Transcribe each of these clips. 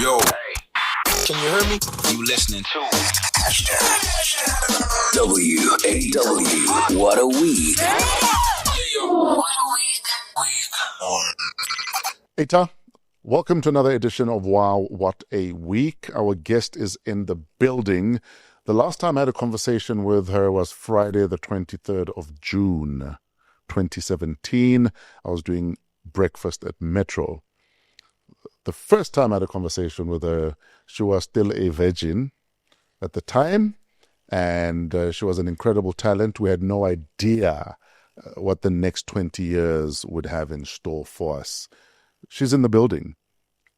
Yo, can you hear me? You listening to WAW. What a week. Eta, welcome to another edition of Wow, What a Week. Our guest is in the building. The last time I had a conversation with her was Friday, the 23rd of June, 2017. I was doing breakfast at Metro. The first time I had a conversation with her, she was still a virgin at the time, and she was an incredible talent. We had no idea what the next 20 years would have in store for us. She's in the building.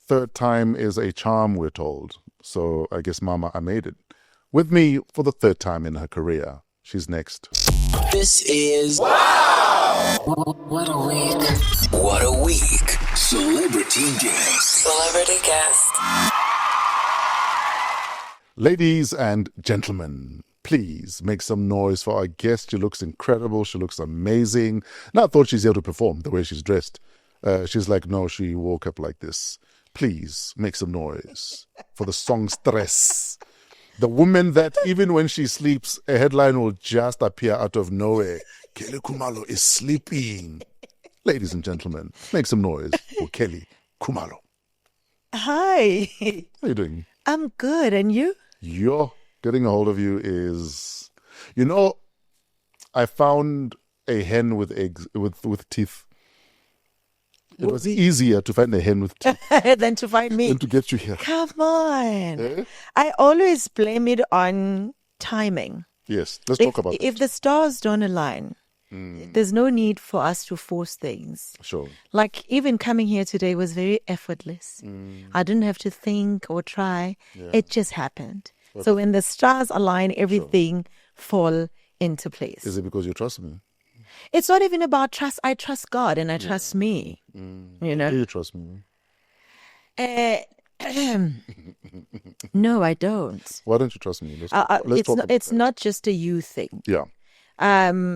Third time is a charm, we're told. So I guess, Mama, I made it. With me for the third time in her career. She's next. This is Wow! What a week. What a week. Celebrity guest. Celebrity guest. Ladies and gentlemen, please make some noise for our guest. She looks incredible. She looks amazing. Now I thought she's here to perform the way she's dressed. She's like, no, she woke up like this. Please make some noise for the song Stress. The woman that even when she sleeps, a headline will just appear out of nowhere. Kelly Khumalo is sleeping. Ladies and gentlemen, make some noise for Kelly Khumalo. Hi. How are you doing? I'm good. And you? Getting a hold of you is, I found a hen with eggs, with teeth. It was easier to find a hen with teeth than to find me. than to get you here. Come on. Eh? I always blame it on timing. Yes, let's talk about If it. the stars don't align, there's no need for us to force things. Sure. Like even coming here today was very effortless. I didn't have to think or try. Yeah. It just happened. So when the stars align, everything fall into place. Is it because you trust me? It's not even about trust. I trust God and I trust me. You know? Do you trust me? No, I don't. Why don't you trust me? Let's talk about It's that. not just a you thing. Yeah.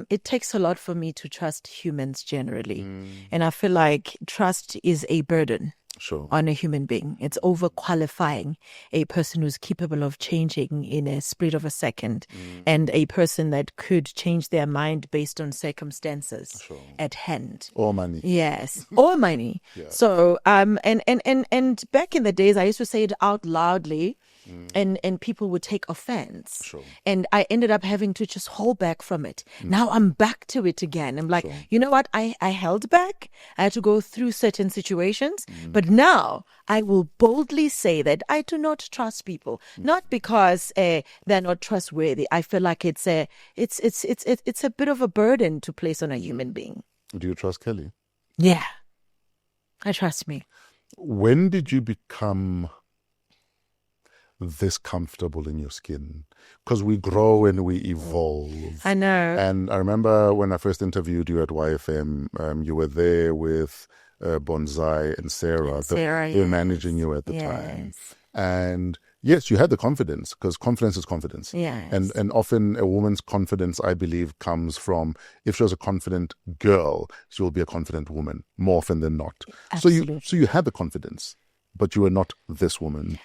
It takes a lot for me to trust humans generally. And I feel like trust is a burden Sure. on a human being. It's overqualifying a person who's capable of changing in a split of a second and a person that could change their mind based on circumstances at hand. Or money. Yes, or money. Yeah. So, and back in the days, I used to say it out loudly, and people would take offense. Sure. And I ended up having to just hold back from it. Now I'm back to it again. I'm like, you know what? I held back. I had to go through certain situations, but now I will boldly say that I do not trust people, not because they're not trustworthy. I feel like it's a bit of a burden to place on a human being. Do you trust Kelly? Yeah, I trust me. When did you become this comfortable in your skin? Because we grow and we evolve. I know. And I remember when I first interviewed you at YFM, you were there with Bonsai and Sarah. They were managing you at the time. And yes, you had the confidence, because confidence is confidence. Yes. And often a woman's confidence, I believe, comes from, if she was a confident girl, she will be a confident woman, more often than not. Absolutely. So you had the confidence, but you were not this woman.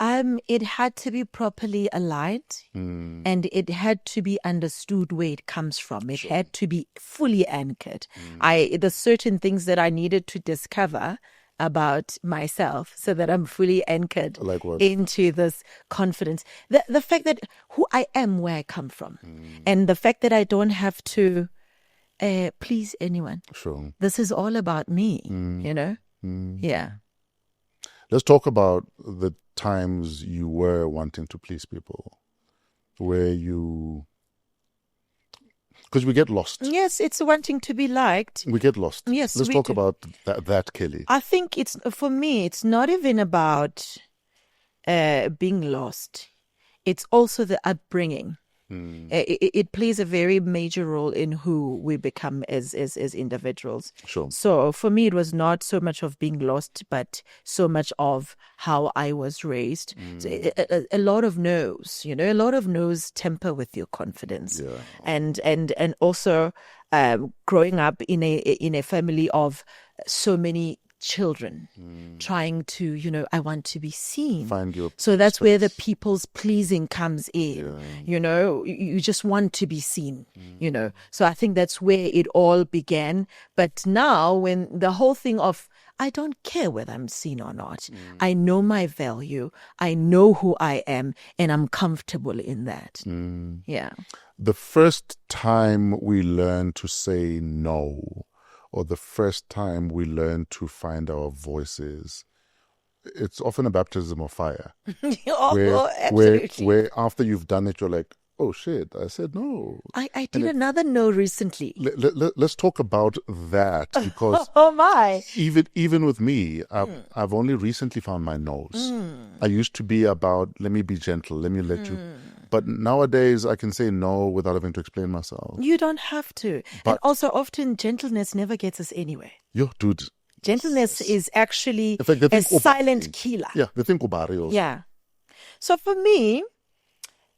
It had to be properly aligned and it had to be understood where it comes from. It had to be fully anchored. There's certain things that I needed to discover about myself so that I'm fully anchored Like what? into this confidence. The fact that who I am, where I come from, and the fact that I don't have to please anyone. Sure. This is all about me, you know? Yeah. Let's talk about the times you were wanting to please people, where you... Because we get lost. Yes, it's wanting to be liked. We get lost. Yes, Let's we talk do. about that, Kelly. I think for me, it's not even about being lost. It's also the upbringing. It plays a very major role in who we become as individuals. Sure. So for me, it was not so much of being lost, but so much of how I was raised. So a lot of no's, a lot of no's temper with your confidence. Yeah. And also growing up in a family of so many children, trying to, I want to be seen. Find your So that's where the space. people's pleasing comes in. You just want to be seen, So I think that's where it all began. But now, when the whole thing of, I don't care whether I'm seen or not. I know my value. I know who I am, and I'm comfortable in that. Yeah. The first time we learn to say no, or the first time we learn to find our voices, it's often a baptism of fire. Absolutely. Where after you've done it, you're like, oh shit, I said no. I did another no recently. Let's talk about that, because Oh my. even with me, I've only recently found my no's. I used to be about, let me be gentle, let me let you. But nowadays, I can say no without having to explain myself. You don't have to. But- And also, often gentleness never gets us anywhere. Yo, dude. Gentleness is actually In fact, they a think silent killer. Yeah, they think about it also. Yeah. So for me,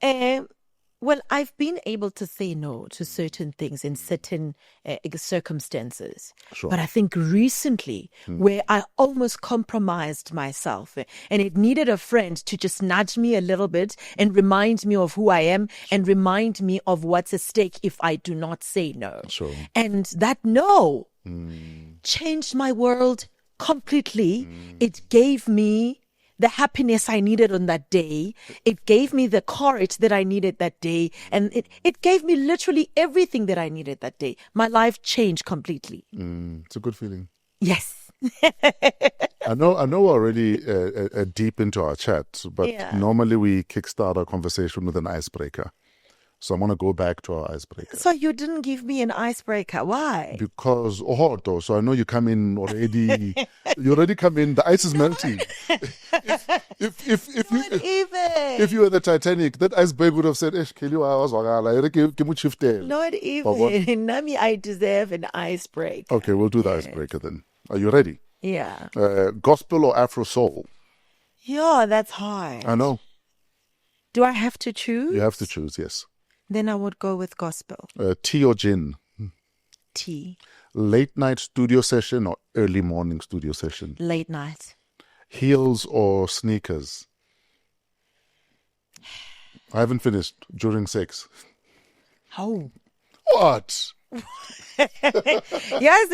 I've been able to say no to certain things in certain circumstances. Sure. But I think recently, where I almost compromised myself, and it needed a friend to just nudge me a little bit and remind me of who I am and remind me of what's at stake if I do not say no. Sure. And that no changed my world completely. It gave me the happiness I needed on that day. It gave me the courage that I needed that day. And it gave me literally everything that I needed that day. My life changed completely. It's a good feeling. Yes. I know we're already deep into our chat, but Yeah. normally we kickstart our conversation with an icebreaker. So I want to go back to our icebreaker. So you didn't give me an icebreaker. Why? Because, so I know you come in already. You already come in. The ice is melting. If you were the Titanic, that iceberg would have said, Kelly, Not even. Nami, I deserve an icebreaker. Okay, we'll do the icebreaker then. Are you ready? Yeah. Gospel or Afro soul? Yeah, that's hard. I know. Do I have to choose? You have to choose, yes. Then I would go with gospel. Tea or gin? Tea. Late night studio session or early morning studio session? Late night. Heels or sneakers? I haven't finished. During sex. Oh. What? Here's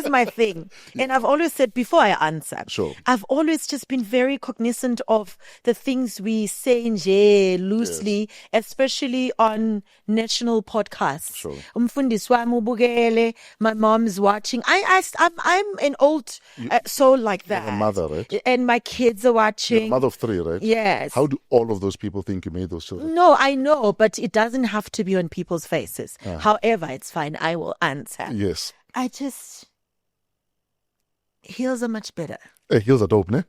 my thing. And I've always said before I answer, Sure. I've always just been very cognizant of the things we say nje loosely, especially on national podcasts. Sure. Umfundisi wami ubukele, my mom's watching. I'm an old soul like that. You're a mother, right? And my kids are watching. You're a mother of three, right? Yes. How do all of those people think you made those children? No, I know, but it doesn't have to be on people's faces. However, it's fine. I will answer. Yes. Heels are much better. Heels are dope, ne?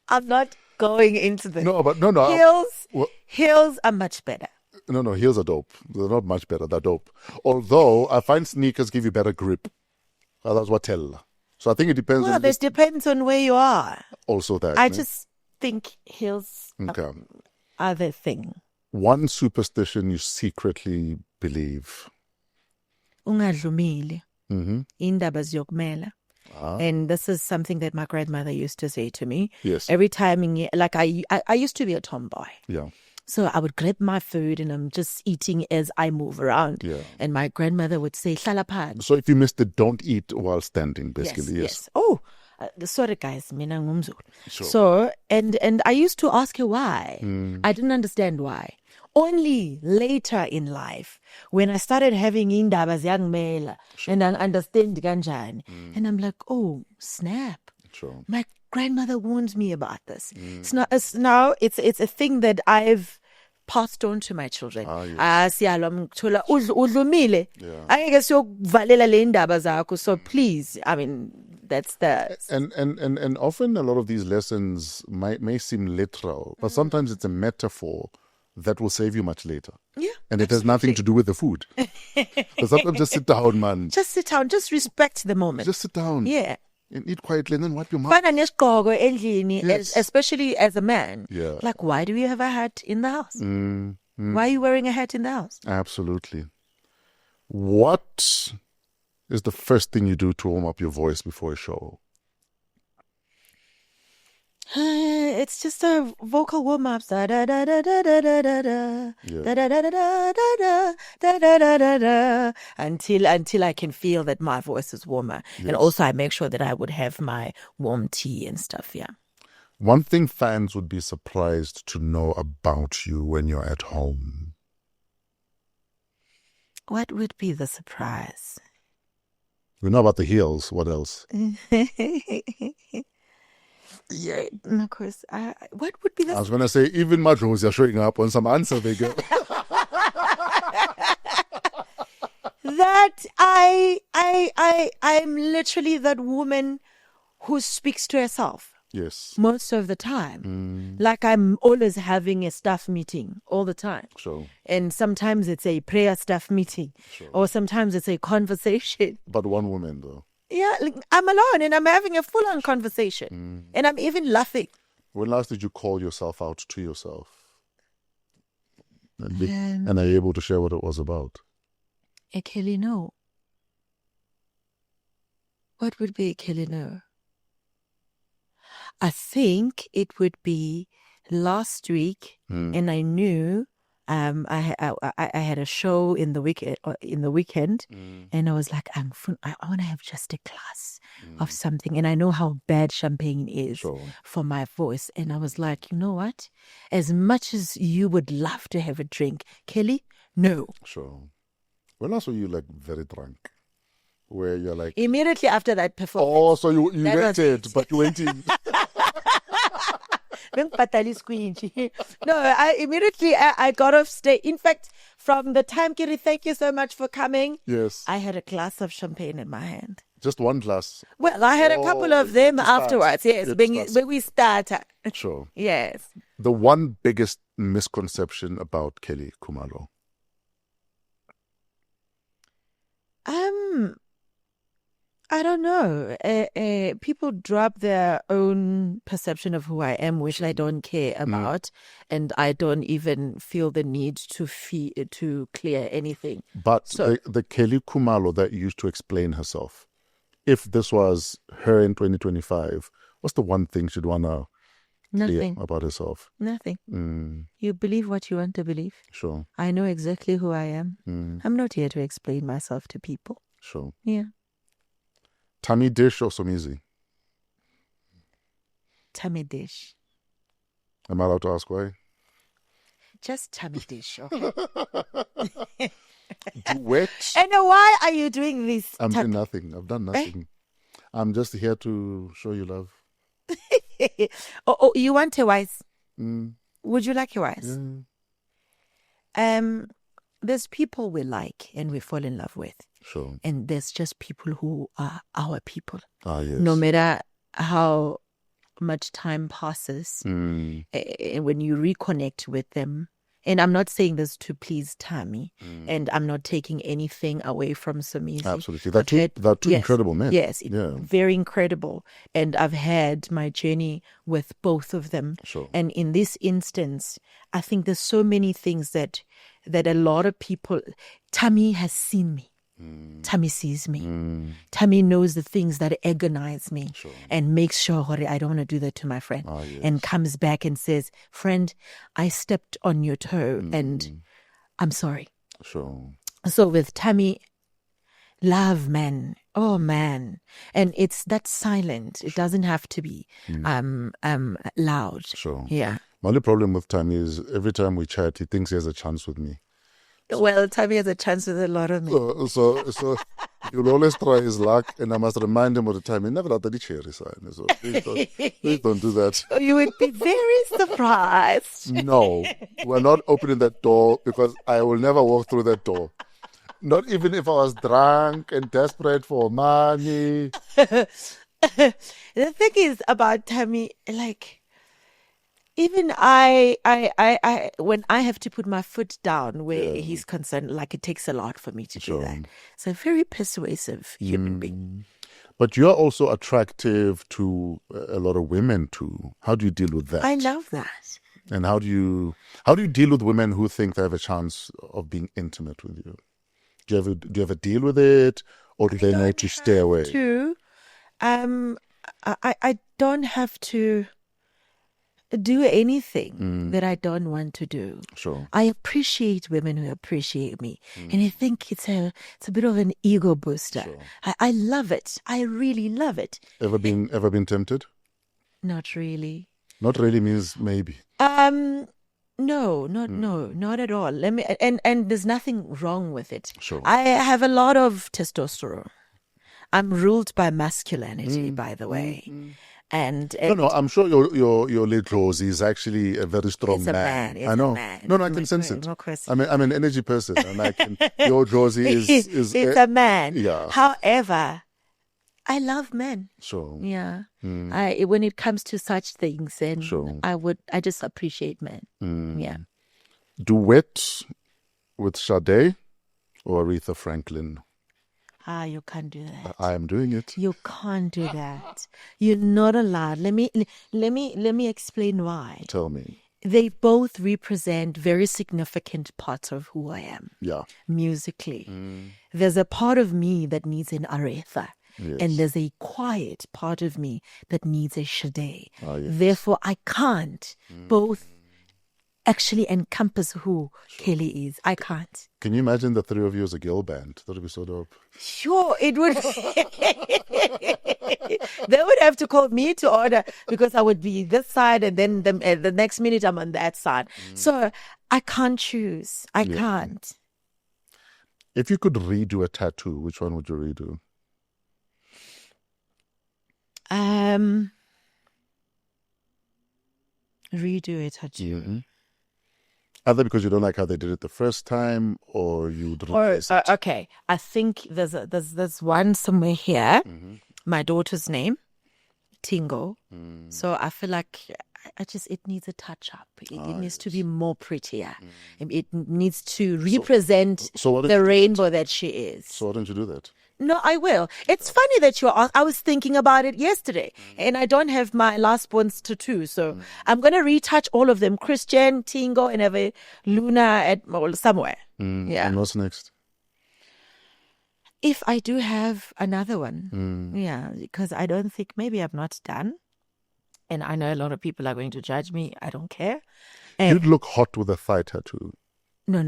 I'm not going into the No. Heels are much better. No, heels are dope. They're not much better. They're dope. Although I find sneakers give you better grip. That's what tell. So I think it depends. Well, this depends on where you are. Also that. I ne? just think heels Okay. are the thing. One superstition you secretly believe. Ungadlumile. Mm-hmm. Indaba ziyokumela. And this is something that my grandmother used to say to me. Yes. Every time, I used to be a tomboy. Yeah. So I would grab my food and I'm just eating as I move around. Yeah. And my grandmother would say, "Hlala phansi." So if you missed it, don't eat while standing, basically. Yes. Oh, sorry guys, mina ngumZulu. Sure. So, and I used to ask her why. I didn't understand why. Only later in life, when I started having indaba ziyangimela and I understand kanjani, and I'm like, oh, snap. Sure. My grandmother warned me about this. It's a thing that I've passed on to my children. Siyalwa ngithola udlumile. Angeke siyokuvalela le ndaba zakho. So please, I mean, that's the And often a lot of these lessons may seem literal, but sometimes it's a metaphor that will save you much later. Yeah. And it has nothing to do with the food. But sometimes just sit down, man. Just sit down. Just respect the moment. Just sit down. Yeah. And eat quietly and then wipe your mouth. Fana nesigqoko endlini, Yes. especially as a man. Yeah. Like, why do you have a hat in the house? Why are you wearing a hat in the house? Absolutely. What is the first thing you do to warm up your voice before a show? It's just a vocal warm up. Da da da da da da da da da da da da da da da da da da da until I can feel that my voice is warmer. And also I make sure that I would have my warm tea and stuff. Yeah. One thing fans would be surprised to know about you when you're at home. What would be the surprise? We know about the heels. What else? Yeah, of course. What would be the? I was going to say, even Madros are showing up on some answer they get. That I'm literally that woman who speaks to herself. Yes. Most of the time. Like I'm always having a staff meeting all the time. Sure. And sometimes it's a prayer staff meeting. Sure. Or sometimes it's a conversation. But one woman, though. Yeah, like, I'm alone and I'm having a full-on conversation. And I'm even laughing. When last did you call yourself out to yourself? And are you able to share what it was about? Kelly, no. What would be Kelly, no? I think it would be last week, and I knew I had a show in the weekend, and I was like, I want to have just a glass of something, and I know how bad champagne is for my voice, and I was like, you know what? As much as you would love to have a drink, Kelly, no. Sure. When else were you like very drunk? Where you're like immediately after that performance. Oh, so you waited, but you went in. No, I immediately I got off stage. In fact, from the time, Kiri, thank you so much for coming. Yes. I had a glass of champagne in my hand. Just one glass. Well, I had a couple of them afterwards. Yes, when we started. Sure. Yes. The one biggest misconception about Kelly Khumalo. I don't know. People drop their own perception of who I am, which I don't care about, and I don't even feel the need to clear anything. But the Kelly Khumalo that used to explain herself, if this was her in 2025, what's the one thing she'd want to clear about herself? Nothing. You believe what you want to believe. Sure. I know exactly who I am. I'm not here to explain myself to people. Sure. Yeah. Tummy dish or Somizi? Tummy dish. Am I allowed to ask why? Just tummy dish. Okay. Duet? And why are you doing this? I'm doing nothing. I've done nothing. I'm just here to show you love. Oh, you want a wise? Would you like a wise? Yeah. There's people we like and we fall in love with. Sure. And there's just people who are our people. Ah, yes. No matter how much time passes, when you reconnect with them, and I'm not saying this to please Tammy, and I'm not taking anything away from Somizi. Absolutely. They're two incredible men. Yes, very incredible. And I've had my journey with both of them. Sure. And in this instance, I think there's so many things that a lot of people, Tammy has seen me. Tammy sees me. Tammy knows the things that agonize me and makes sure I don't want to do that to my friend. And comes back and says, friend, I stepped on your toe and I'm sorry. Sure. So with Tammy, love, man. Oh, man. And it's that silent. It doesn't have to be loud. Sure. Yeah. My only problem with Tammy is every time we chat, he thinks he has a chance with me. Well, Tammy has a chance with a lot of me. So he'll always try his luck, and I must remind him all the time, he never had the cherry sign. So please don't do that. You would be very surprised. No, we're not opening that door because I will never walk through that door. Not even if I was drunk and desperate for money. The thing is about Tammy, like, even I when I have to put my foot down where he's concerned, like it takes a lot for me to do that. So a very persuasive human being. But you're also attractive to a lot of women too. How do you deal with that? I love that. And how do you deal with women who think they have a chance of being intimate with you? Do you ever deal with it, Or do they need to stay away? I don't have to do anything that I don't want to do. Sure. I appreciate women who appreciate me. And I think it's a bit of an ego booster. Sure. I love it. I really love it. Ever been tempted? Not really. Not really means maybe. No, not at all. Let me and there's nothing wrong with it. Sure. I have a lot of testosterone. I'm ruled by masculinity, by the way. And No, I'm sure your late Rosie is actually a very strong It's a man. It's I know. a man. No, I can sense it. No question. I'm an energy person, and I can. Your Rosie is it's a man. Yeah. However, I love men. Sure. Yeah. When it comes to such things, then Sure. I just appreciate men. Yeah. Duet with Sade or Aretha Franklin? You can't do that. I am doing it. You can't do that. You're not allowed. Let me explain why. Tell me. They both represent very significant parts of who I am. Yeah. Musically. There's a part of me that needs an Aretha. Yes. And there's a quiet part of me that needs a Sade. Ah, yes. Therefore, I can't both actually encompass who Kelly is. I can't. Can you imagine the three of you as a girl band? That would be so dope. Sure, it would. They would have to call me to order because I would be this side and then the next minute I'm on that side. So I can't choose. I can't. If you could redo a tattoo, which one would you redo? Redo it, tattoo. Either because you don't like how they did it the first time, or you'd replace it. Okay, I think there's one somewhere here. My daughter's name, Tingo. So I feel like it needs a touch up. It needs to be more prettier. It needs to represent the rainbow that she is. So why don't you do that? No, I will. It's funny that I was thinking about it yesterday, and I don't have my last born's tattoo, so I'm going to retouch all of them. Christian, Tingo, and have a Luna somewhere. Yeah. And what's next? If I do have another one, because I don't think, maybe I'm not done, and I know a lot of people are going to judge me. I don't care. You'd look hot with a thigh tattoo. No.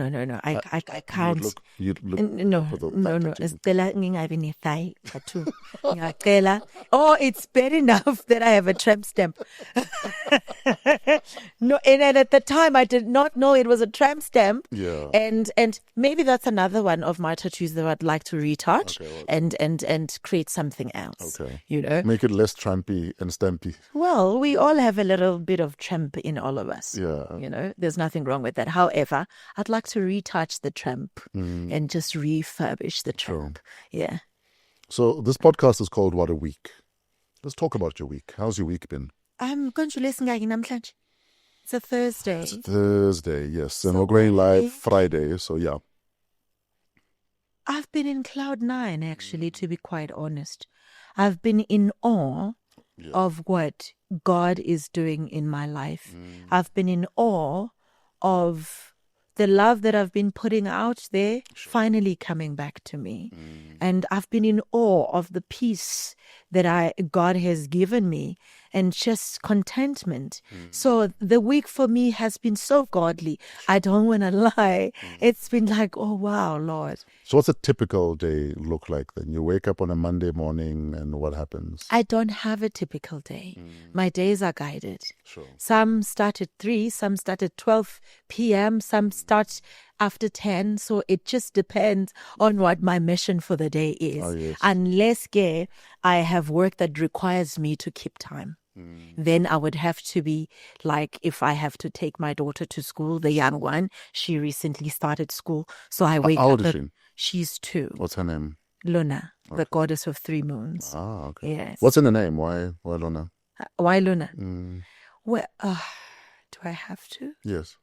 I can't. You'd look No. Stella ngingavini thigh tattoo. Ngiyacela. Oh, it's bad enough that I have a tramp stamp. No, and at the time I did not know it was a tramp stamp. Yeah. And maybe that's another one of my tattoos that I'd like to retouch and create something else. Okay. You know? Make it less trampy and stampy. Well, we all have a little bit of tramp in all of us. Yeah. You know, there's nothing wrong with that. However, I'd like to retouch the tramp and just refurbish the tramp. Yeah. So this podcast is called What a Week. Let's talk about your week. How's your week been? I'm going to listen namhlanje. It's a Thursday. It's Thursday, yes. And we're going live Friday, so yeah. I've been in cloud 9, actually, to be quite honest. I've been in awe of what God is doing in my life. I've been in awe of the love that I've been putting out there finally coming back to me. And I've been in awe of the peace that God has given me and just contentment. So the week for me has been so godly. I don't want to lie. It's been like, oh, wow, Lord. So what's a typical day look like then? You wake up on a Monday morning and what happens? I don't have a typical day. My days are guided. Sure. Some start at 3, some start at 12 p.m., some start after 10. So it just depends on what my mission for the day is. Oh, yes. Unless I have work that requires me to keep time. Then I would have to be like, if I have to take my daughter to school, the young one, she recently started school. So I wake How up. old is she? She's 2. What's her name? Luna, the goddess of 3 moons. Ah, okay. Yes. What's in the name? Why Luna? Why Luna? Well, do I have to? Yes.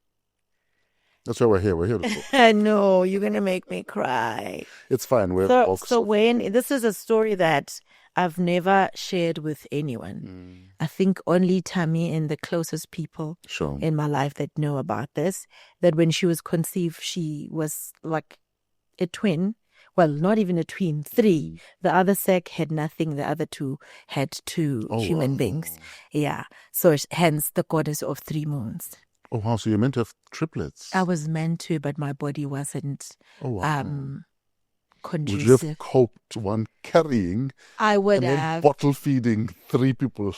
That's why we're here. We're here to talk. I know, you're going to make me cry. It's fine. We're So when this is a story that I've never shared with anyone. I think only Tammy and the closest people in my life that know about this, that when she was conceived, she was like a twin well, not even a twin, 3. The other sac had nothing. The other 2 had 2 human beings. Yeah. So hence the goddess of 3 moons. Oh, wow. So you're meant to have triplets. I was meant to, but my body wasn't Would you conducive. have coped one carrying I would and then have. bottle feeding 3 people?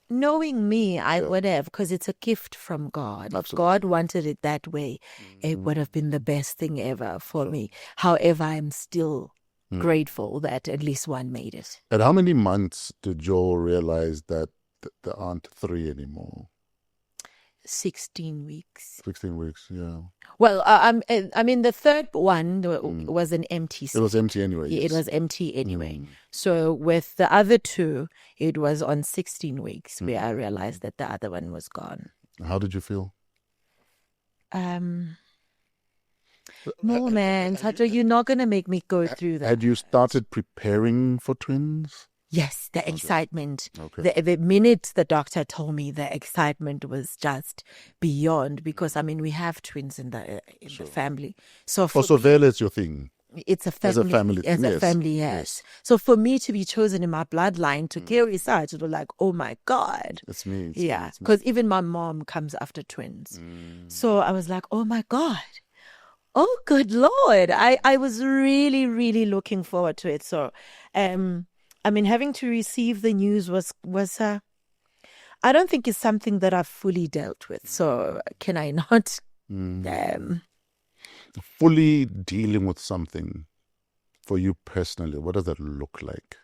Knowing me, I would have, because it's a gift from God. If God wanted it that way, it would have been the best thing ever for me. However, I'm still grateful that at least one made it. At how many months did Joel realize that there aren't 3 anymore? 16 weeks. 16 weeks, yeah. Well, I mean, the third one was an empty It was empty anyway. Yeah, yes. it was empty anyway. So with the other 2, it was on 16 weeks where I realized that the other one was gone. How did you feel? No, man, Tato, you're not going to make me go through that. Had you started preparing for twins? Yes, the excitement. Okay. The minute the doctor told me, the excitement was just beyond, because, I mean, we have twins in the family. So for Also, Vela is your thing. It's a family. As a family. As a Yes. family, yes. So for me to be chosen in my bloodline to carry such, it was like, oh my God. It's me. Yeah, because even my mom comes after twins. So I was like, oh my God. Oh, good Lord. I was really, really looking forward to it. So, I mean, having to receive the news was I don't think it's something that I've fully dealt with. So can I not? Fully dealing with something for you personally, what does that look like?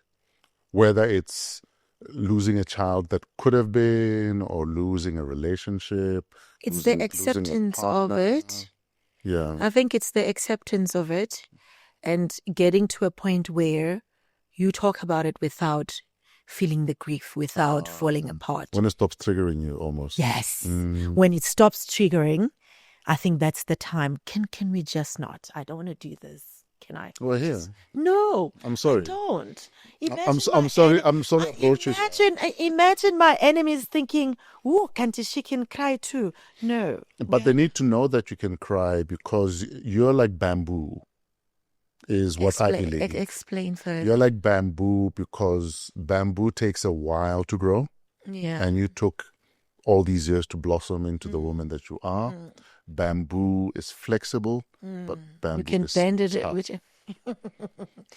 Whether it's losing a child that could have been, or losing a relationship. It's losing the a acceptance of partner. it. Yeah. I think it's the acceptance of it and getting to a point where you talk about it without feeling the grief, without falling apart. When it stops triggering you almost. Yes. When it stops triggering, I think that's the time. Can we just not? I don't want to do this. Can I? Well, here. No. I'm sorry. Don't. I'm sorry. I'm sorry. I brought you. Imagine my enemies thinking, "Oh, can't she can cry too?" No. But they need to know that you can cry, because you're like bamboo, is what I believe. Explain further. You're like bamboo because bamboo takes a while to grow. Yeah. And you took all these years to blossom into the woman that you are. Bamboo is flexible, but bamboo You can is bend it. tough.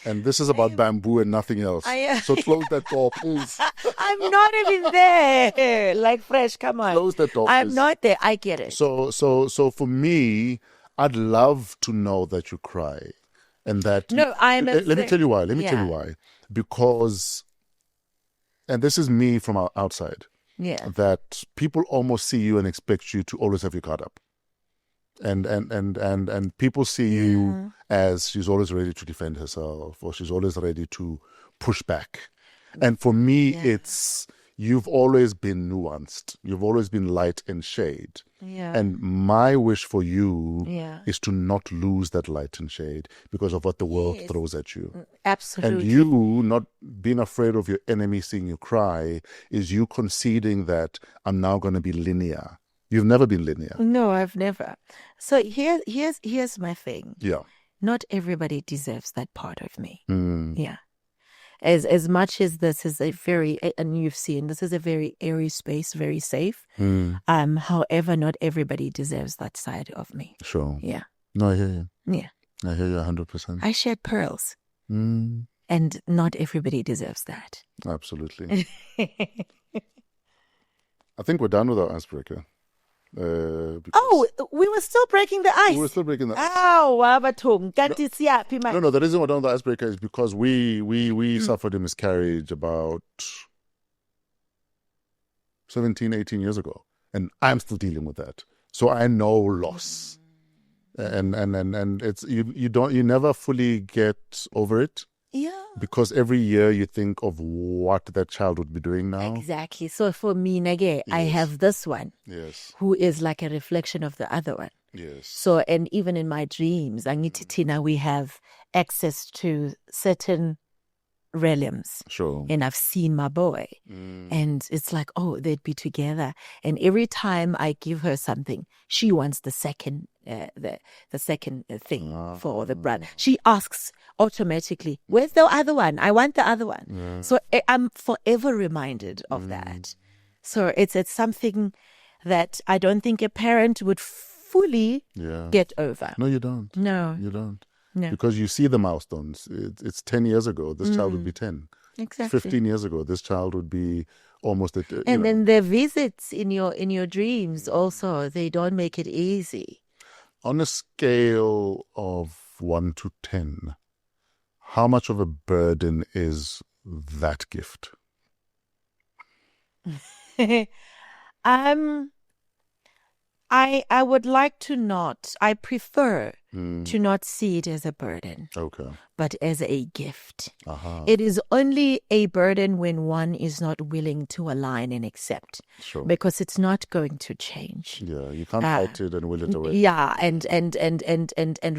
And this is about bamboo and nothing else. So close that door, please. I'm not even there. Like Fresh, come on. Close that door, I'm please. not there. I get it. So for me, I'd love to know that you cry. And that No, I'm let me tell you why. Let me tell Yeah. you why. Because, and this is me from outside, Yeah. that people almost see you and expect you to always have your guard up. And people see you as she's always ready to defend herself, or she's always ready to push back. And for me, it's, you've always been nuanced. You've always been light and shade. Yeah. And my wish for you Yeah. is to not lose that light and shade because of what the world throws at you. Absolutely. And you not being afraid of your enemy seeing you cry is you conceding that I'm now going to be linear. You've never been linear. No, I've never. So here's my thing. Yeah. Not everybody deserves that part of me. Yeah. As much as this is a very, and you've seen, this is a very airy space, very safe. However, not everybody deserves that side of me. Sure. Yeah. No, I hear you. Yeah. I hear you 100%. I shed pearls, Mm, and not everybody deserves that. absolutely. I think we're done with our icebreaker. Because Oh, we were still breaking the ice. we were still breaking the ice. Ow, wabathong. Kanti siyaphi manje? No, the reason we're done with the icebreaker is because we suffered a miscarriage about 17, 18 years ago. And I'm still dealing with that. So I know loss. And it's you never fully get over it, Yeah. because every year you think of what that child would be doing now. Exactly. So for me, Nage, I Yes. have this one Yes. who is like a reflection of the other one. Yes. So, and even in my dreams, Angithi Tina, we have access to certain realms. Sure. And I've seen my boy. And it's like, oh, they'd be together. And every time I give her something, she wants the second the second thing for the brother. She asks automatically, "Where's the other one? I want the other one." Yeah. So I'm forever reminded of that. So it's something that I don't think a parent would fully get over. No, you don't. No. You don't. No. Because you see the milestones. It's 10 years ago. This child would be 10. Exactly. 15 years ago, this child would be almost at... And then the visits in your dreams also, they don't make it easy. On a scale of 1 to 10, how much of a burden is that gift? I would like to not. I prefer to not see it as a burden. Okay. But as a gift. Uh-huh. It is only a burden when one is not willing to align and accept. Sure. Because it's not going to change. Yeah, you can't fight it and will it away. Yeah, and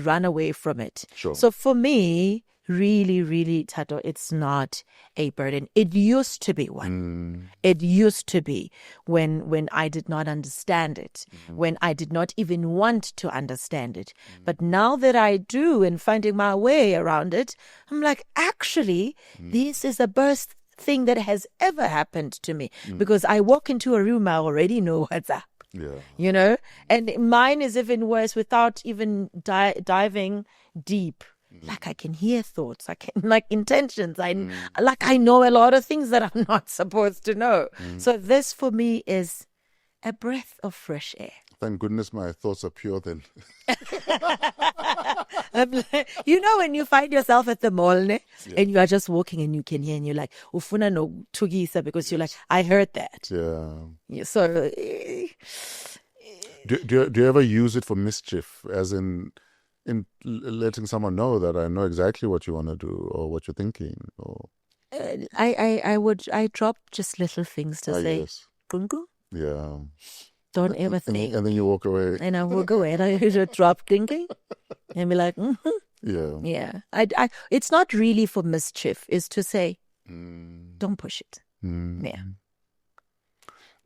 run away from it. Sure. So for me, really, really, Tato, it's not a burden. It used to be one. It used to be when I did not understand it, when I did not even want to understand it. But now that I do and finding my way around it, I'm like, actually, this is the best thing that has ever happened to me. Because I walk into a room, I already know what's up. Yeah. You know? And mine is even worse without even diving deep. Like I can hear thoughts, I can like intentions. I know a lot of things that I'm not supposed to know. So this for me is a breath of fresh air. Thank goodness my thoughts are pure then. You know when you find yourself at the mall and you are just walking and you can hear and you're like, ufuna no tugisa, because you're like, I heard that. Yeah. So Do you ever use it for mischief, as in letting someone know that I know exactly what you want to do or what you're thinking? Or I drop just little things to say. Yes. Gungu. Yeah. Don't ever think. And then you walk away. And I walk away and I just drop thinking and be like, Yeah. Yeah. I it's not really for mischief. It's to say, don't push it. Yeah.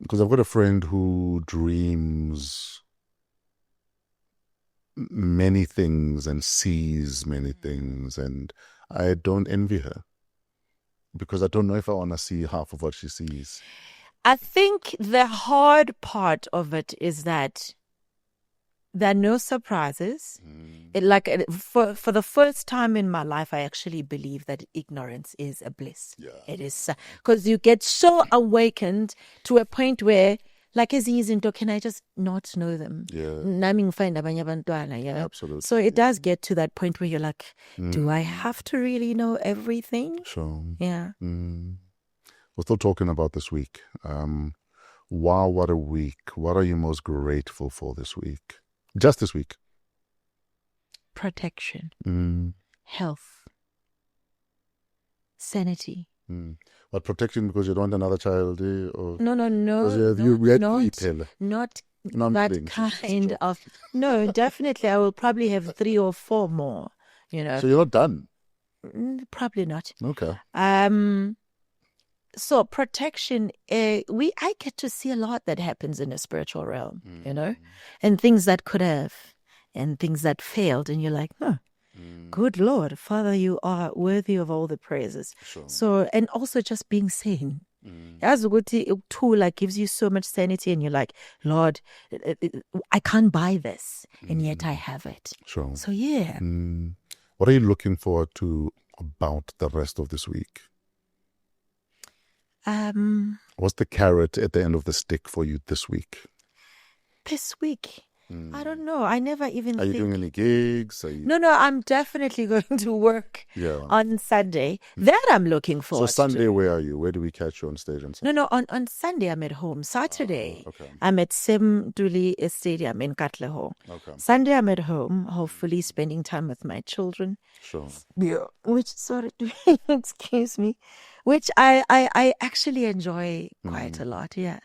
Because I've got a friend who dreams many things and sees many things, and I don't envy her because I don't know if I want to see half of what she sees. I think the hard part of it is that there are no surprises. For the first time in my life, I actually believe that ignorance is a bliss. Yeah. It is, because you get so awakened to a point where, like as izinto, can I just not know them? Yeah. Absolutely. So it does get to that point where you're like, do I have to really know everything? Sure. Yeah. We're still talking about this week. Wow, what a week. What are you most grateful for this week? Just this week. Protection. Health. Sanity. But protection because you don't want another child? Or No. not that kind of. No, definitely. I will probably have 3 or 4 more. You know. So you're not done? Probably not. Okay. So protection, I get to see a lot that happens in the spiritual realm, you know, and things that could have, and things that failed, and you're like, good Lord, Father, you are worthy of all the praises. Sure. So, and also just being sane. As a tool, like, gives you so much sanity, and you're like, Lord, I can't buy this, and yet I have it. Sure. So yeah. What are you looking forward to about the rest of this week? What's the carrot at the end of the stick for you this week? This week? I don't know. I never even Are you doing any gigs? No, I'm definitely going to work on Sunday. That I'm looking forward to. So Sunday, where are you? Where do we catch you on stage on Sunday? No, on Sunday I'm at home. Saturday, okay. I'm at Semduli Stadium in Katlehong. Okay. Sunday I'm at home, hopefully spending time with my children. Sure. Yeah. Excuse me. Which I actually enjoy quite a lot, yeah.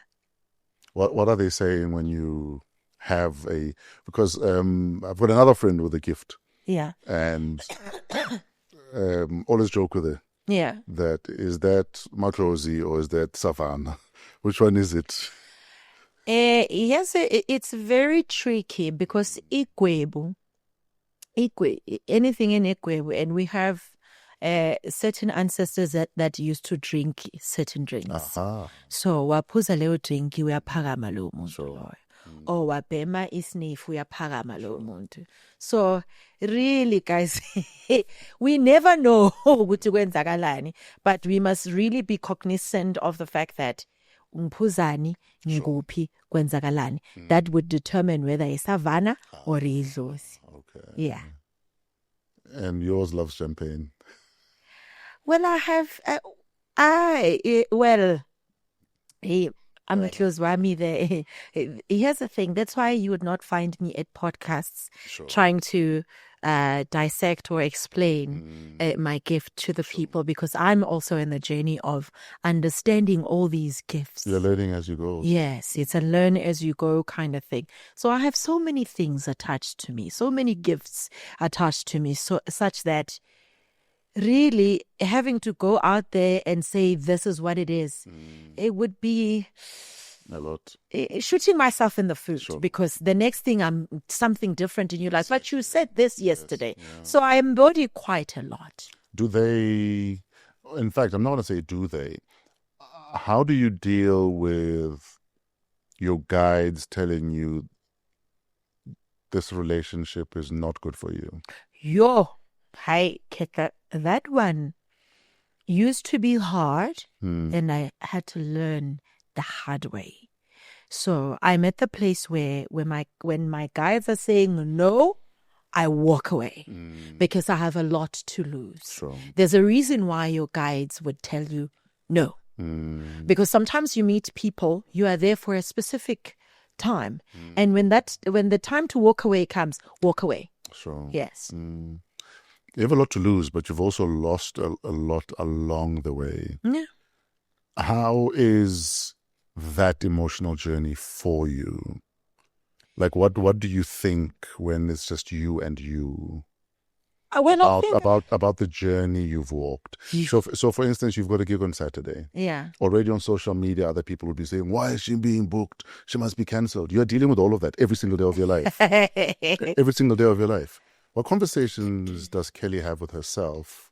What are they saying when you have because I've got another friend with a gift. Yeah. And always joke with her. Yeah. Is that Matlozi or is that Savannah? Which one is it? Yes, it's very tricky because anything in Igwebu, and we have certain ancestors that used to drink certain drinks. Aha. So waphuza leyo drink uyaphakama lo muntu Sure. loyo. Or wabhema isniff uyaphakama lo muntu. So really guys, we never know ukuthi kwenzakalani, but we must really be cognizant of the fact that umphuzani ngikuphi kwenzakalani. That would determine whether it's savannah or idlozi. Okay. Yeah. And yours loves champagne. Well, I have, I'm a close whammy there. Here's the thing. That's why you would not find me at podcasts trying to dissect or explain my gift to the people, because I'm also in the journey of understanding all these gifts. You're learning as you go. Yes, it's a learn as you go kind of thing. So I have so many things attached to me, so many gifts attached to me, such that really having to go out there and say this is what it is, it would be a lot shooting myself in the foot, because the next thing I'm something different in your life. But you said this yesterday, so I embody quite a lot. Do they, in fact, I'm not going to say do they, how do you deal with your guides telling you this relationship is not good for you? Hi, Kika, that one used to be hard, and I had to learn the hard way. So I'm at the place where when my guides are saying no, I walk away because I have a lot to lose. Sure. There's a reason why your guides would tell you no. Because sometimes you meet people, you are there for a specific time. And when the time to walk away comes, walk away. Sure. Yes. You have a lot to lose, but you've also lost a lot along the way. Yeah. How is that emotional journey for you? Like, what do you think when it's just you and you? About the journey you've walked. So for instance, you've got a gig on Saturday. Yeah. Already on social media, other people would be saying, why is she being booked? She must be cancelled. You're dealing with all of that every single day of your life. Every single day of your life. What conversations does Kelly have with herself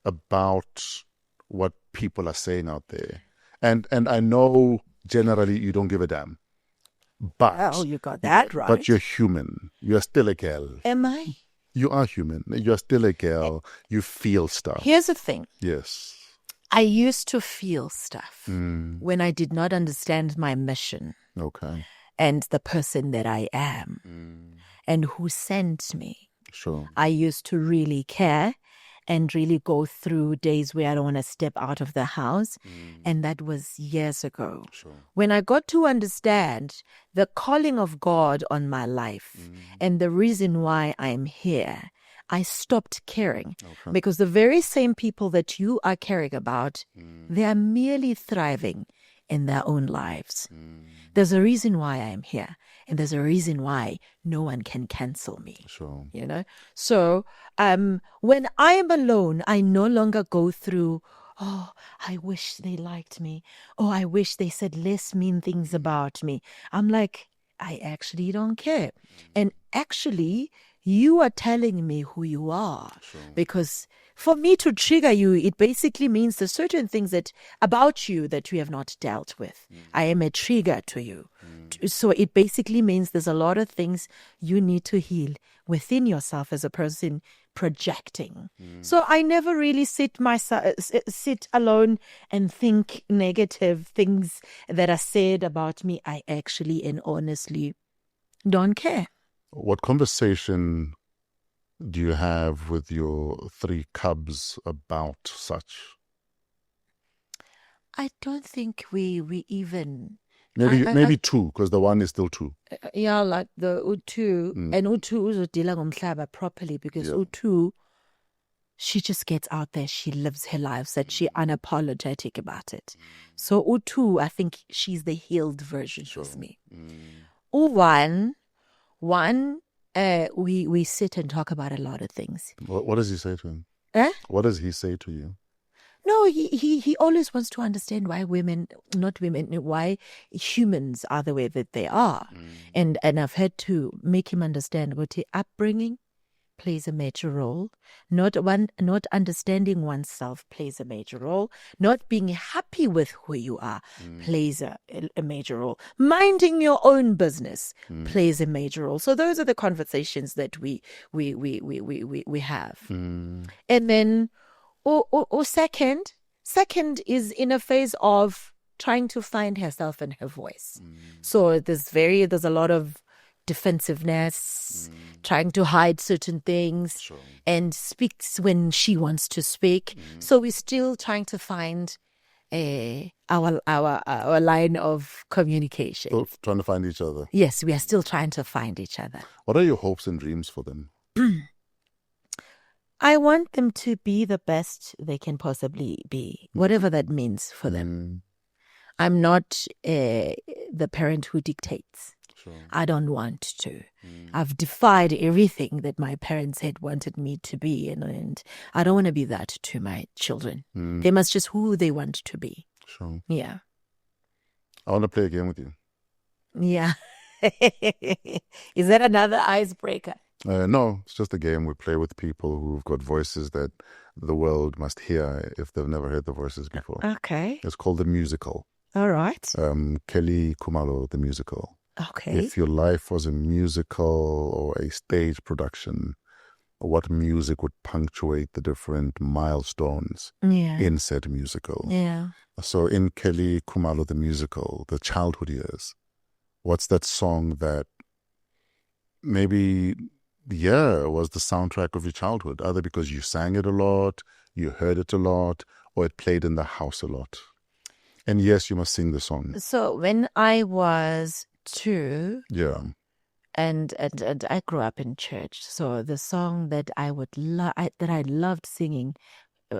about what people are saying out there? And I know generally you don't give a damn. But well, you got that right. But you're human. You're still a girl. Am I? You are human. You're still a girl. You feel stuff. Here's the thing. Yes. I used to feel stuff when I did not understand my mission. Okay. And the person that I am and who sent me. Sure. I used to really care and really go through days where I don't want to step out of the house. And that was years ago. Sure. When I got to understand the calling of God on my life and the reason why I'm here, I stopped caring. Okay. Because the very same people that you are caring about, they are merely thriving in their own lives. There's a reason why I'm here. And there's a reason why no one can cancel me. Sure. You know? So when I am alone, I no longer go through, oh, I wish they liked me. Oh, I wish they said less mean things about me. I'm like, I actually don't care. And actually, you are telling me who you are. Sure. Because for me to trigger you, it basically means there's certain things about you that you have not dealt with. I am a trigger to you. So it basically means there's a lot of things you need to heal within yourself as a person projecting. So I never really sit alone and think negative things that are said about me. I actually and honestly don't care. What conversation do you have with your 3 cubs about such? I don't think we even... Maybe 2, because the one is still 2. Yeah, like the U2. And U2 uzodila ngomhlaba properly, because U2, she just gets out there. She lives her life, that she's unapologetic about it. So U2, I think she's the healed version of me. U1... we sit and talk about a lot of things. What does he say to him? What does he say to you? No, he always wants to understand why why humans are the way that they are. And I've had to make him understand what his upbringing plays a major role. Not understanding oneself plays a major role. Not being happy with who you are plays a major role. Minding your own business plays a major role. So those are the conversations that we have. And then, or second is in a phase of trying to find herself and her voice. So there's a lot of defensiveness, trying to hide certain things, and speaks when she wants to speak. So we're still trying to find our line of communication. Still trying to find each other. Yes, we are still trying to find each other. What are your hopes and dreams for them? I want them to be the best they can possibly be, whatever that means for them. I'm not the parent who dictates. Sure. I don't want to. I've defied everything that my parents had wanted me to be, and I don't want to be that to my children. They must just who they want to be. Sure. Yeah. I want to play a game with you. Yeah. Is that another icebreaker? No, it's just a game we play with people who've got voices that the world must hear if they've never heard the voices before. Okay. It's called The Musical. All right. Kelly Khumalo, The Musical. Okay. If your life was a musical or a stage production, what music would punctuate the different milestones in said musical? Yeah. So in Kelly Khumalo, The Musical, the childhood years, what's that song that maybe was the soundtrack of your childhood, either because you sang it a lot, you heard it a lot, or it played in the house a lot? And yes, you must sing the song. So when I was 2, and I grew up in church, so the song that I loved singing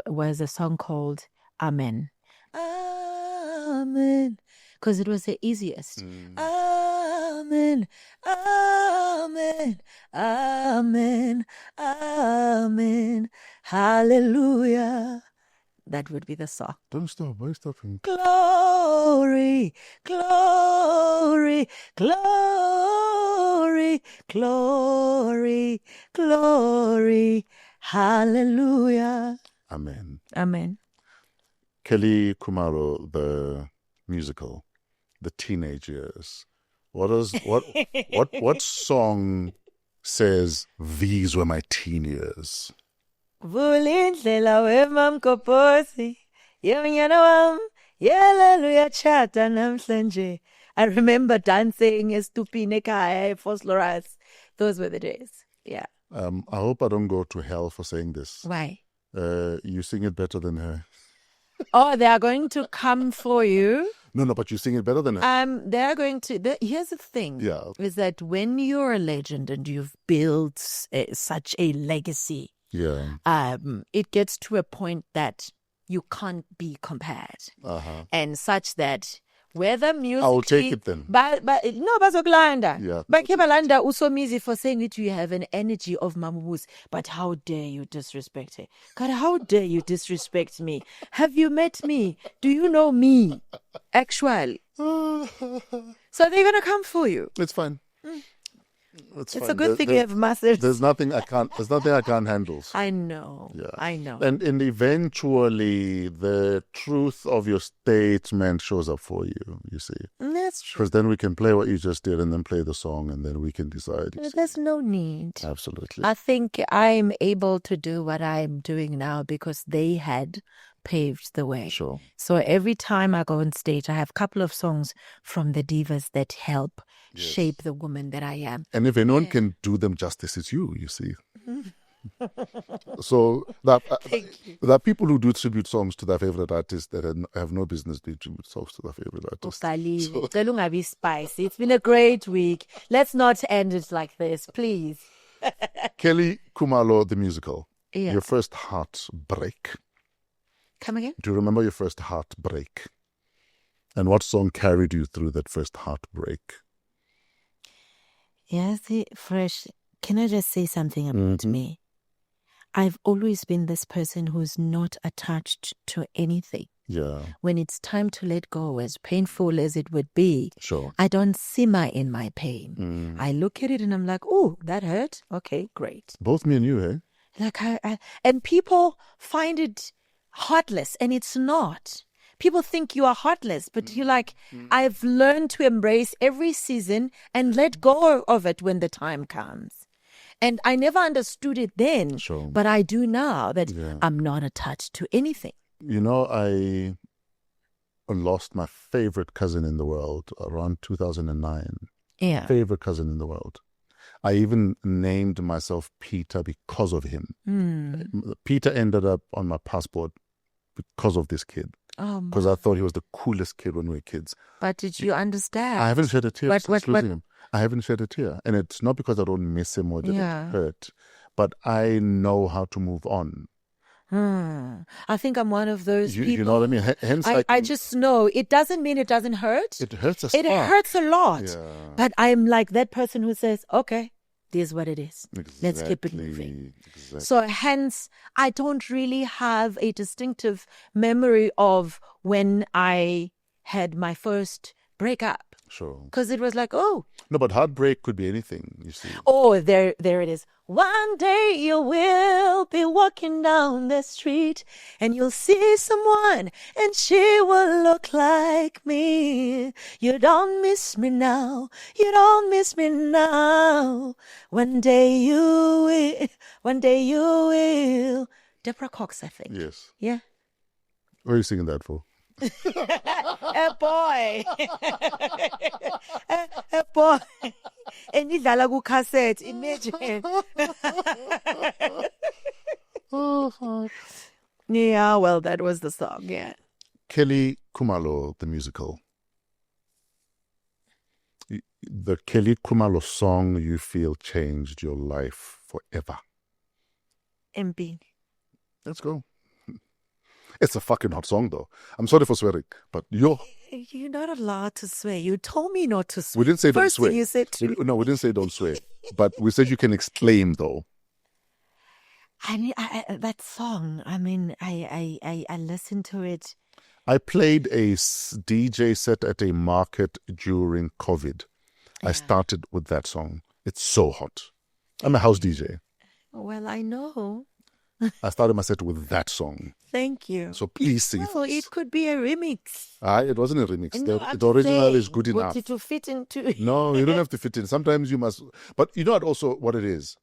was a song called Amen. Amen, because it was the easiest. Amen, amen, amen, amen, hallelujah. That would be the song. Don't stop. Why are you stopping? Glory, glory, glory, glory, glory, hallelujah. Amen. Amen. Kelly Khumalo, the musical, the teenage years. What song says these were my teen years? Vulindlela wemamkoposi yemnyana wam yeleluya chata namhlanje. I remember dancing estupine ekhaya eFosloras. Those were the days. Yeah. I hope I don't go to hell for saying this. Why? You sing it better than her. Oh, they are going to come for you. No, but you sing it better than her. They are going to. Here's the thing. Yeah. Is that when you're a legend and you've built such a legacy, it gets to a point that you can't be compared, and such that whether music, I'll take it then. But no, bazokulanda. Yeah. But kebalanda usomizi for saying that you have an energy of Mamubus. But how dare you disrespect her? God, how dare you disrespect me? Have you met me? Do you know me? Actually. So they're gonna come for you. It's fine. It's a good thing you have masters. There's nothing I can't handle. I know. Yeah. I know. And eventually the truth of your statement shows up for you, you see. That's true. Because then we can play what you just did and then play the song and then we can decide. There's no need. Absolutely. I think I'm able to do what I'm doing now because they had paved the way. Sure. So every time I go on stage, I have a couple of songs from the divas that help shape the woman that I am. And if anyone can do them justice, it's you see. So there are people who do tribute songs to their favorite artists that have no business doing tribute songs to their favorite artists. Spicy. It's been a great week. Let's not end it like this, please. Kelly Khumalo, the musical. Yeah. Your first heartbreak. Come again? Do you remember your first heartbreak? And what song carried you through that first heartbreak? Yeah, see, Fresh, can I just say something about me? I've always been this person who's not attached to anything. Yeah. When it's time to let go, as painful as it would be, Sure. I don't simmer in my pain. I look at it and I'm like, oh, that hurt? Okay, great. Both me and you, eh? Like and people find it heartless, and it's not. People think you are heartless, but you're like, I've learned to embrace every season and let go of it when the time comes. And I never understood it then, Sure. but I do now that I'm not attached to anything. You know, I lost my favorite cousin in the world around 2009. Yeah. Favorite cousin in the world. I even named myself Peter because of him. Peter ended up on my passport because of this kid. Oh, because I thought he was the coolest kid when we were kids. But did you understand? I haven't shed a tear since What? losing him. I haven't shed a tear. And it's not because I don't miss him or that Yeah. it hurt, but I know how to move on. I think I'm one of those people. You know what I mean? Hence, I just know it doesn't mean it doesn't hurt. it hurts us. It hurts a lot. Yeah. But I'm like that person who says, okay, this is what it is. Let's keep it Exactly, moving. Exactly. So hence, I don't really have a distinctive memory of when I had my first breakup. Sure. Because it was like, oh, No, but heartbreak could be anything, you see. there it is. One day you will be walking down the street and you'll see someone and she will look like me. You don't miss me now. You don't miss me now. One day you will. One day you will. Deborah Cox, I think. Yes. Yeah. What are you singing that for? A boy. A boy. And idlala ku cassette. Imagine. Oh, fuck. Yeah, well, that was the song. Yeah. Kelly Khumalo, the musical. The Kelly Khumalo song you feel changed your life forever. MP. Let's go. It's a fucking hot song, though. I'm sorry for swearing, but you're You're not allowed to swear. You told me not to swear. We didn't say don't First swear. thing you said to me. No, we didn't say don't swear. But we said you can explain, though. That song, I mean, I listened to it. I played a DJ set at a market during COVID. I started with that song. It's so hot. I'm a house DJ. Well, I know. I started my set with that song. Thank you. So please sing Well, it. it could be a remix. It wasn't a remix. No, The original saying, is good enough. Wanted to fit into. No, you don't have to fit in. Sometimes you must. But you know also what it is?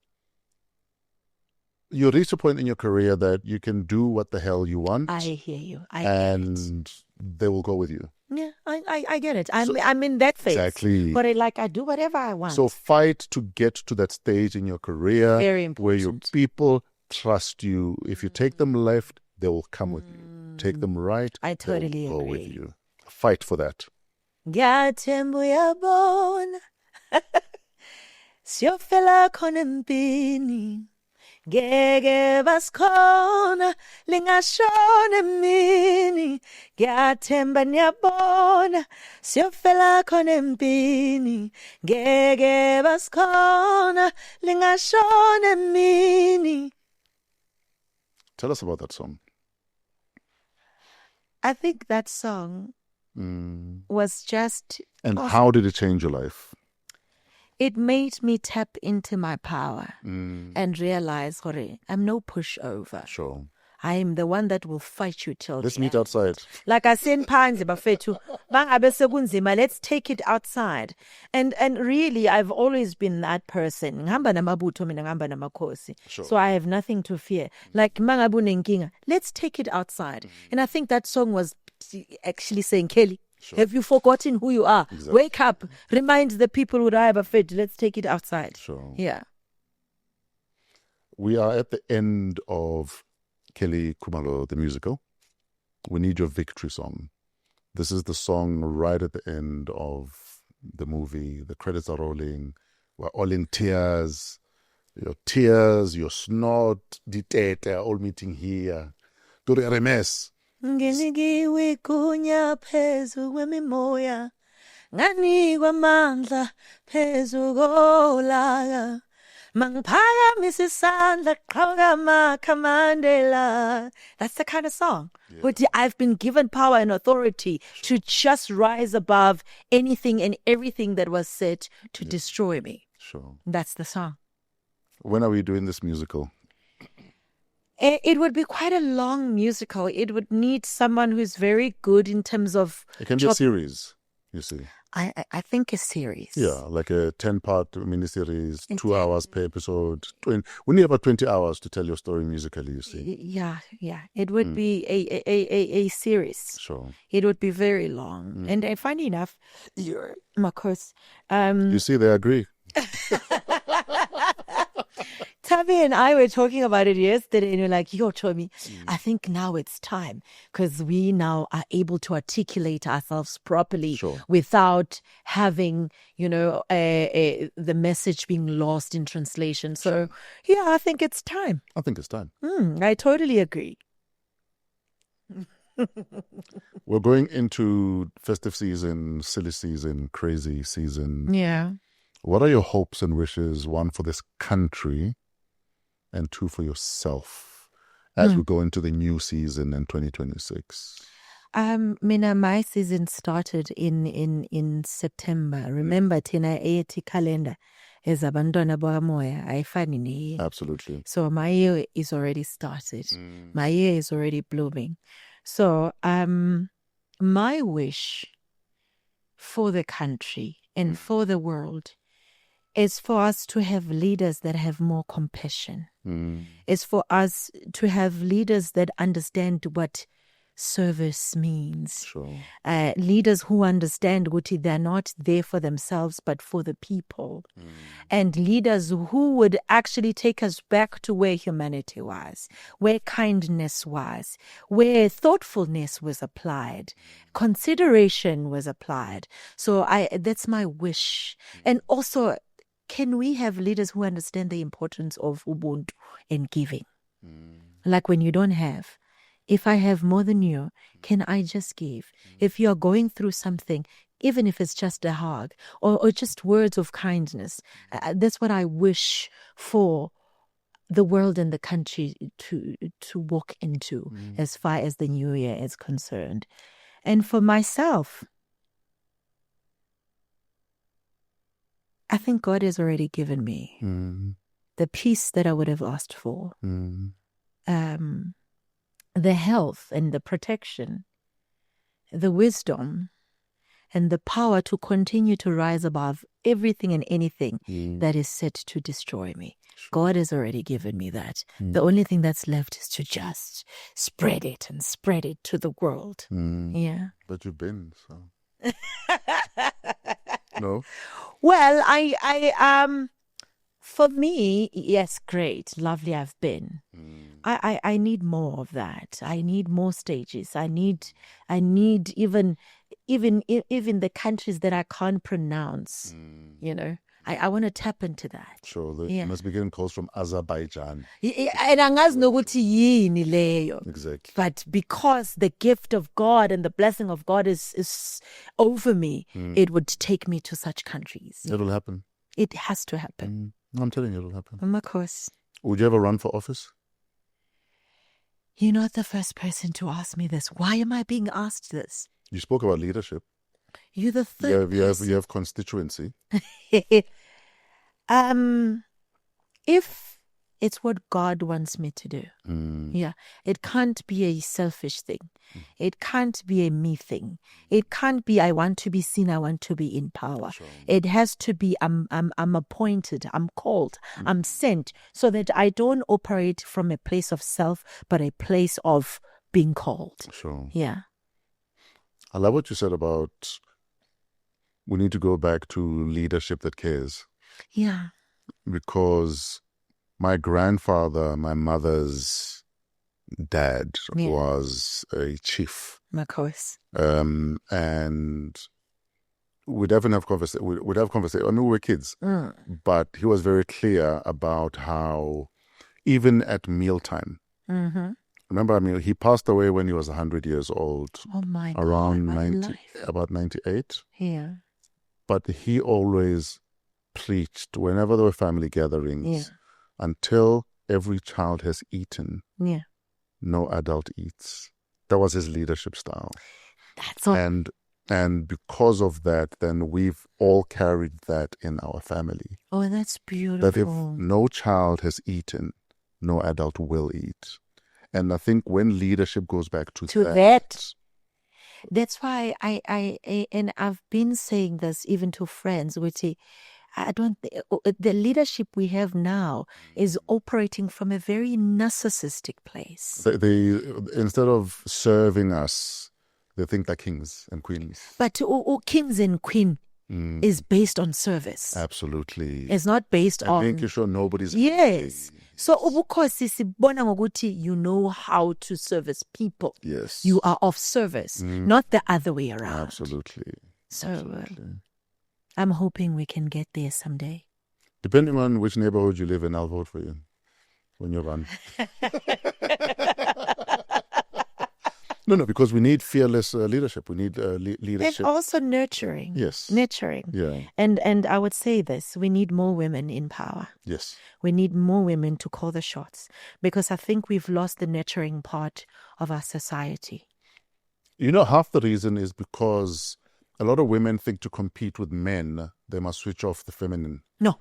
You reach a point in your career that you can do what the hell you want. I hear you. And they will go with you. Yeah, I get it. I'm in that phase. Exactly. But I do whatever I want. So fight to get to that stage in your career Very where your important. people trust you. If you take them left, they will come with you. Take them right, I totally they will go with agree. you. Fight for that. Ngiyathemba uyabona siyofela khona empini ngeke basikhona lingashona emini ngiyathemba niyabona siyofela khona empini ngeke basikhona lingashona emini. Tell us about that song. I think that song was just And how did it change your life? it made me tap into my power and realize, Hore, I'm no pushover. Sure. I am the one that will fight you till Let's the meet end. outside. Like I said, bafethu, bangabe sekunzima, let's take it outside. And really, I've always been that person. Ngihamba namabutho mina, ngihamba namakhosi. Sure. So I have nothing to fear. Like mangabe unenkinga, let's take it outside. And I think that song was actually saying, Kelly, Sure. have you forgotten who you are? Exactly. Wake up. Remind the people who die bafethu. Let's take it outside. Sure. Yeah. We are at the end of Kelly Khumalo, the musical. We need your victory song. This is the song right at the end of the movie. The credits are rolling. We're all in tears. Your snot, ditete are all meeting here. To the mess. Nginikiwe igunya phezu kwemimoya nganikwa amandla phezu kolaka Mangphakamise isandla qhawukama Kamandela. That's the kind of song. But I've been given power and authority to just rise above anything and everything that was said to destroy me. Sure. That's the song. When are we doing this musical? It would be quite a long musical. It would need someone who's very good in terms of... It can be a series, you see. I think a series. Yeah, like a 10-part miniseries, 2 hours per episode. We need about 20 hours to tell your story musically, you see. Yeah. It would be a series. Sure. It would be very long. And funny enough, Marcos... you see, they agree. Tavi and I were talking about it yesterday, and you're like, yo, Chomi, I think now it's time because we now are able to articulate ourselves properly without having, the message being lost in translation. So, yeah, I think it's time. I think it's time. I totally agree. We're going into festive season, silly season, crazy season. Yeah. What are your hopes and wishes, one, for this country, and two, for yourself, as we go into the new season in 2026? Mina, my season started in September. Remember, Tina eti calendar is abandona boamoya. Aifani ni. Absolutely. So my year is already started. My year is already blooming. So my wish for the country and for the world is for us to have leaders that have more compassion. It's for us to have leaders that understand what service means. Sure. Leaders who understand what they're not there for themselves, but for the people. And leaders who would actually take us back to where humanity was, where kindness was, where thoughtfulness was applied, consideration was applied. So that's my wish. And also, can we have leaders who understand the importance of Ubuntu and giving? Like when you don't have. If I have more than you, can I just give? If you're going through something, even if it's just a hug or just words of kindness, that's what I wish for the world and the country to walk into as far as the new year is concerned. And for myself, I think God has already given me the peace that I would have asked for, the health and the protection, the wisdom and the power to continue to rise above everything and anything that is set to destroy me. God has already given me that. The only thing that's left is to just spread it to the world. Yeah. But you've been, so... No? Well, I for me, yes, great, lovely I've been. I need more of that. I need more stages. I need even the countries that I can't pronounce, I want to tap into that. Sure, you must be getting calls from Azerbaijan. And angazi nokuthi yini leyo. Exactly. But because the gift of God and the blessing of God is over me, it would take me to such countries. It'll happen. It has to happen. I'm telling you, it'll happen. Of course. Would you ever run for office? You're not the first person to ask me this. Why am I being asked this? You spoke about leadership. You're the third. You have constituency. If it's what God wants me to do, it can't be a selfish thing. It can't be a me thing. It can't be I want to be seen. I want to be in power. Sure. It has to be I'm appointed. I'm called. I'm sent, so that I don't operate from a place of self, but a place of being called. Sure. Yeah. I love what you said about we need to go back to leadership that cares. Yeah. Because my grandfather, my mother's dad, was a chief. Of course. And we'd have conversation. I mean, we were kids, but he was very clear about how, even at mealtime. Remember, I mean, he passed away when he was 100 years old. Oh my God! Around 90, about 98. Yeah. But he always preached whenever there were family gatherings, until every child has eaten, no adult eats. That was his leadership style. That's all. And because of that, then we've all carried that in our family. Oh, that's beautiful. That if no child has eaten, no adult will eat. And I think when leadership goes back to that. That's why I've been saying this even to friends, which the leadership we have now is operating from a very narcissistic place. They instead of serving us, they think they're kings and queens. But kings and queen is based on service. Absolutely. It's not based on making sure nobody's yes. So ubukhosi sibona ngokuthi you know how to service people. Yes. You are of service, not the other way around. Absolutely. So I'm hoping we can get there someday. Depending on which neighborhood you live in, I'll vote for you when you run. No, because we need fearless leadership. We need leadership. And also nurturing. Yes. Nurturing. Yeah. And I would say this, we need more women in power. Yes. We need more women to call the shots, because I think we've lost the nurturing part of our society. You know, half the reason is because a lot of women think to compete with men, they must switch off the feminine. No.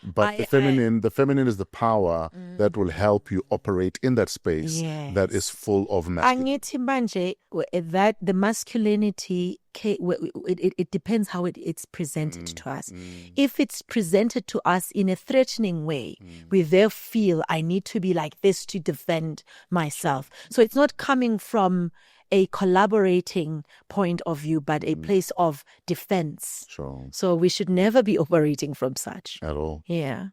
But the feminine is the power that will help you operate in that space that is full of masculinity. That the masculinity, it depends how it's presented to us. If it's presented to us in a threatening way, we there feel I need to be like this to defend myself. So it's not coming from a collaborating point of view, but a place of defense. Sure. So we should never be operating from such. At all. Yeah.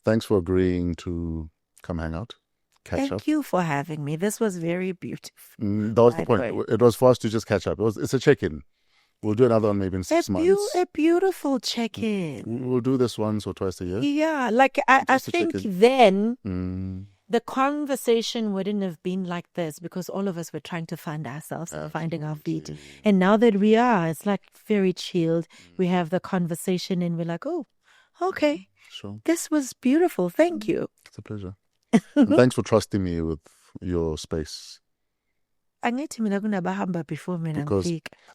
Thanks for agreeing to come hang out, catch up. Thank you for having me. This was very beautiful. That was the point. It was for us to just catch up. It's a check-in. We'll do another one maybe in 6 months. A beautiful check-in. We'll do this once or twice a year. Yeah, like I think then the conversation wouldn't have been like this, because all of us were trying to find ourselves and finding our feet. And now that we are, it's like very chilled. We have the conversation and we're like, oh, okay. Sure. This was beautiful. Thank you. It's a pleasure. And thanks for trusting me with your space. Because,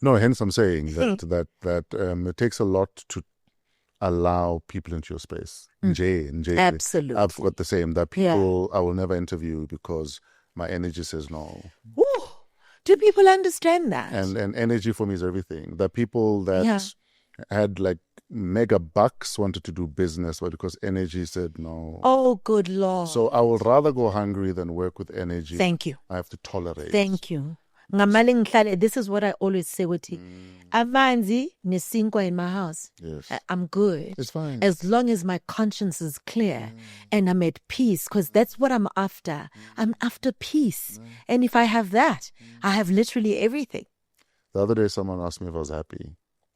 no, hence I'm saying that it takes a lot to allow people into your space. Absolutely. I've got the same, that people I will never interview because my energy says no. Ooh, do people understand that? And energy for me is everything. The people that had like mega bucks wanted to do business, but because energy said no. Oh, good Lord. So I would rather go hungry than work with energy. Thank you. I have to tolerate. Thank you. This is what I always say with you. Amanzi nesinkwa in my house. Yes. I'm good. It's fine. As long as my conscience is clear and I'm at peace, because that's what I'm after. I'm after peace. And if I have that, I have literally everything. The other day someone asked me if I was happy.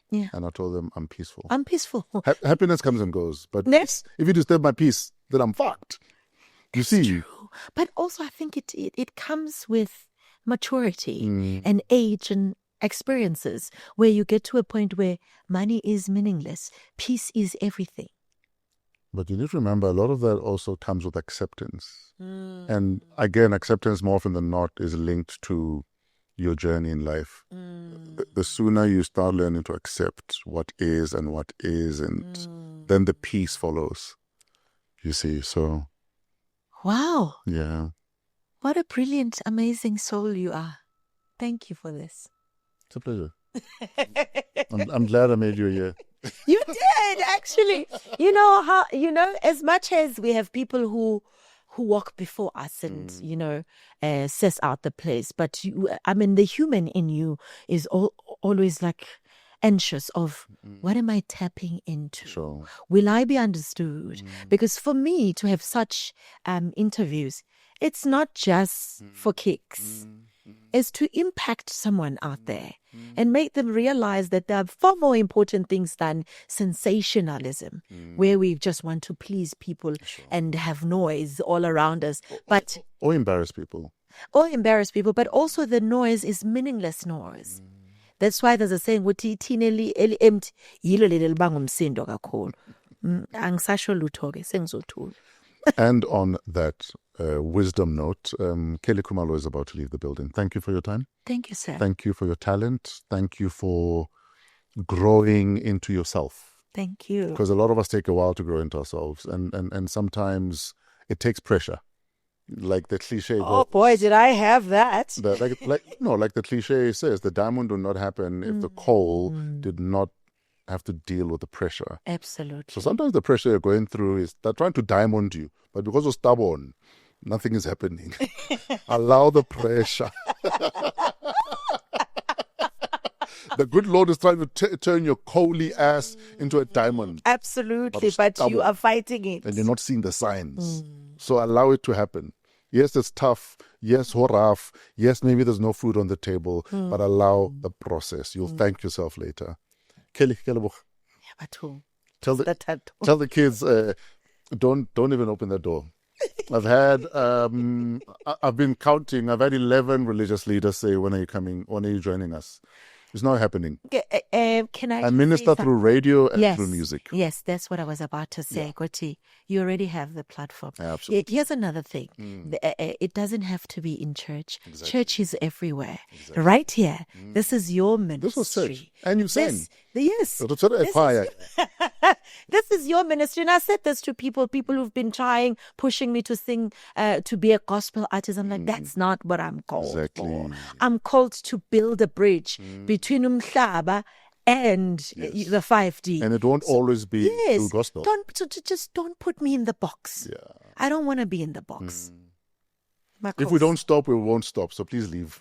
Yeah. And I told them I'm peaceful. I'm peaceful. Happiness comes and goes. But Next. if you disturb my peace, then I'm fucked. You see? True. But also I think it comes with maturity and age and experiences, where you get to a point where money is meaningless. Peace is everything. But you need to remember, a lot of that also comes with acceptance. And again, acceptance more often than not is linked to your journey in life. The sooner you start learning to accept what is and what isn't, then the peace follows. You see, so. Wow. Yeah. What a brilliant, amazing soul you are. Thank you for this. It's a pleasure. I'm glad I made you here. You did, actually. As much as we have people who walk before us and, says out the place, but the human in you is always like anxious of what am I tapping into? Sure. Will I be understood? Because for me to have such interviews, it's not just for kicks. It's to impact someone out there and make them realize that there are far more important things than sensationalism, where we just want to please people and have noise all around us. Or embarrass people. But also the noise is meaningless noise. That's why there's a saying, Angisasho lutho-ke, sengizothula. And on that wisdom note, Kelly Khumalo is about to leave the building. Thank you for your time. Thank you, sir. Thank you for your talent. Thank you for growing into yourself. Thank you. Because a lot of us take a while to grow into ourselves, and sometimes it takes pressure. Like the cliche. Oh boy, did I have that. Like the cliche says, the diamond would not happen if the coal did not have to deal with the pressure. Absolutely. So sometimes the pressure you're going through is they're trying to diamond you, but because you're stubborn, nothing is happening. Allow the pressure. The good Lord is trying to turn your coaly ass into a diamond. Absolutely, but you are fighting it. And you're not seeing the signs. So allow it to happen. Yes, it's tough. Yes, rough. Yes, maybe there's no food on the table, but allow the process. You'll thank yourself later. Kelly, tell the kids, don't even open the door. I've been counting. I've had 11 religious leaders say, when are you coming? When are you joining us? It's not happening. Can I minister through radio and through music. Yes, that's what I was about to say, Koti. You already have the platform. Absolutely. Here's another thing. It doesn't have to be in church. Exactly. Church is everywhere. Exactly. Right here. This is your ministry. This was church. And you sang. Yes. This is your ministry. And I said this to people who've been pushing me to sing, to be a gospel artist. I'm like, that's not what I'm called for. I'm called to build a bridge between Umhlaba and the 5D. And it won't always be through gospel. Just don't put me in the box. Yeah. I don't want to be in the box. If we don't stop, we won't stop. So please leave.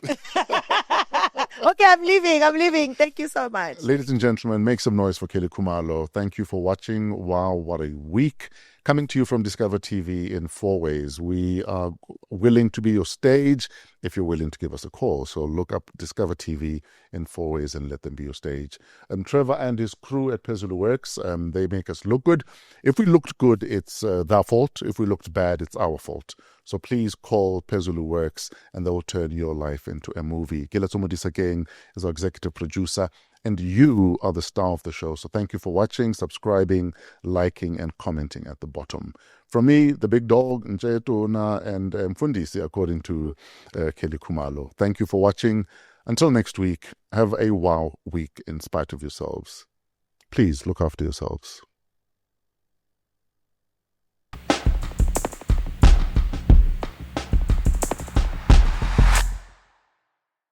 Okay, I'm leaving. Thank you so much. Ladies and gentlemen, make some noise for Kelly Khumalo. Thank you for watching. Wow, what a week. Coming to you from Discover TV in 4 ways. We are willing to be your stage if you're willing to give us a call. So look up Discover TV in 4 ways and let them be your stage. Trevor and his crew at Pezulu Works, they make us look good. If we looked good, it's their fault. If we looked bad, it's our fault. So please call Pezulu Works and they will turn your life into a movie. Gilatso Modisa Gang is our executive producer. And you are the star of the show. So thank you for watching, subscribing, liking, and commenting at the bottom. From me, the big dog, Njetona, and Mfundisi, according to Kelly Khumalo. Thank you for watching. Until next week, have a wow week in spite of yourselves. Please look after yourselves.